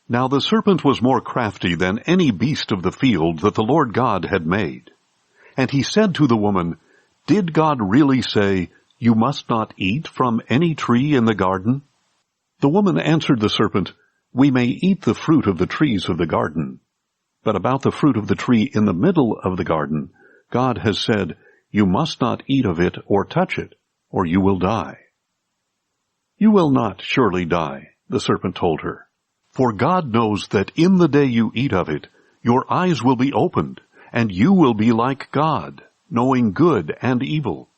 Now the serpent was more crafty than any beast of the field that the Lord God had made. And he said to the woman, "Did God really say, 'You must not eat from any tree in the garden'?" The woman answered the serpent, "We may eat the fruit of the trees of the garden. But about the fruit of the tree in the middle of the garden, God has said, 'You must not eat of it or touch it, or you will die.'" "You will not surely die," the serpent told her. "For God knows that in the day you eat of it, your eyes will be opened, and you will be like God, knowing good and evil."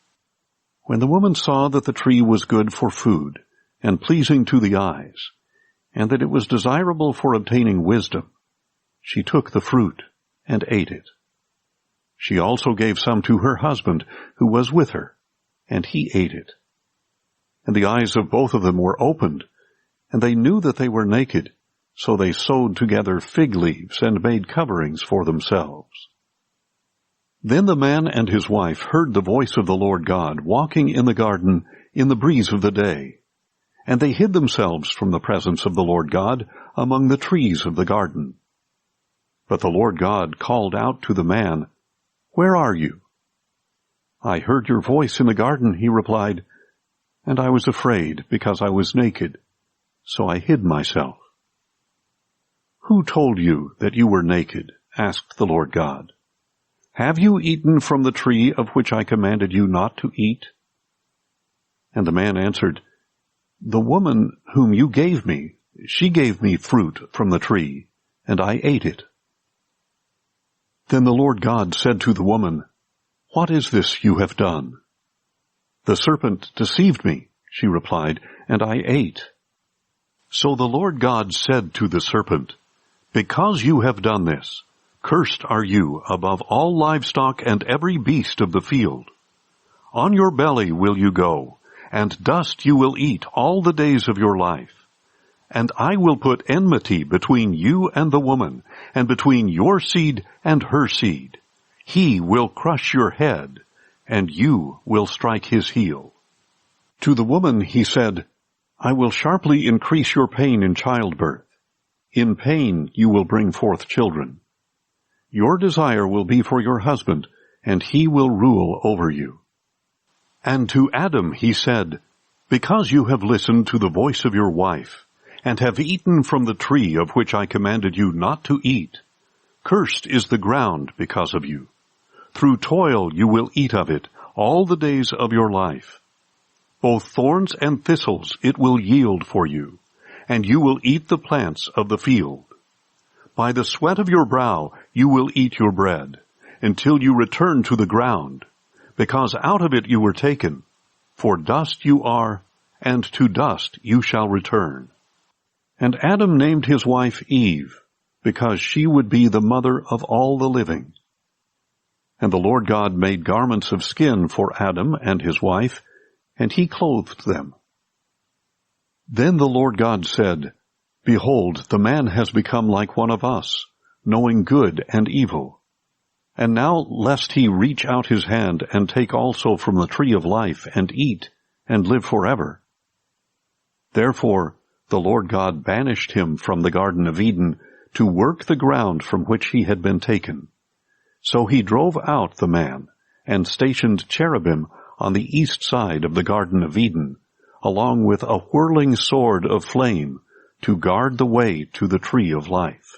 When the woman saw that the tree was good for food, and pleasing to the eyes, and that it was desirable for obtaining wisdom, she took the fruit and ate it. She also gave some to her husband who was with her, and he ate it. And the eyes of both of them were opened, and they knew that they were naked, so they sewed together fig leaves and made coverings for themselves. Then the man and his wife heard the voice of the Lord God walking in the garden in the breeze of the day, and they hid themselves from the presence of the Lord God among the trees of the garden. But the Lord God called out to the man, "Where are you?" "I heard your voice in the garden," he replied, "and I was afraid because I was naked, so I hid myself." "Who told you that you were naked?" asked the Lord God. "Have you eaten from the tree of which I commanded you not to eat?" And the man answered, "The woman whom you gave me, she gave me fruit from the tree, and I ate it." Then the Lord God said to the woman, "What is this you have done?" "The serpent deceived me," she replied, "and I ate." So the Lord God said to the serpent, "Because you have done this, cursed are you above all livestock and every beast of the field. On your belly will you go, and dust you will eat all the days of your life. And I will put enmity between you and the woman, and between your seed and her seed. He will crush your head, and you will strike his heel." To the woman he said, "I will sharply increase your pain in childbirth. In pain you will bring forth children. Your desire will be for your husband, and he will rule over you." And to Adam he said, "Because you have listened to the voice of your wife, and have eaten from the tree of which I commanded you not to eat, cursed is the ground because of you. Through toil you will eat of it all the days of your life. Both thorns and thistles it will yield for you, and you will eat the plants of the field. By the sweat of your brow you will eat your bread, until you return to the ground, because out of it you were taken. For dust you are, and to dust you shall return." And Adam named his wife Eve, because she would be the mother of all the living. And the Lord God made garments of skin for Adam and his wife, and he clothed them. Then the Lord God said, "Behold, the man has become like one of us, knowing good and evil. And now lest he reach out his hand and take also from the tree of life and eat and live forever." Therefore the Lord God banished him from the Garden of Eden to work the ground from which he had been taken. So he drove out the man and stationed cherubim on the east side of the Garden of Eden, along with a whirling sword of flame to guard the way to the tree of life.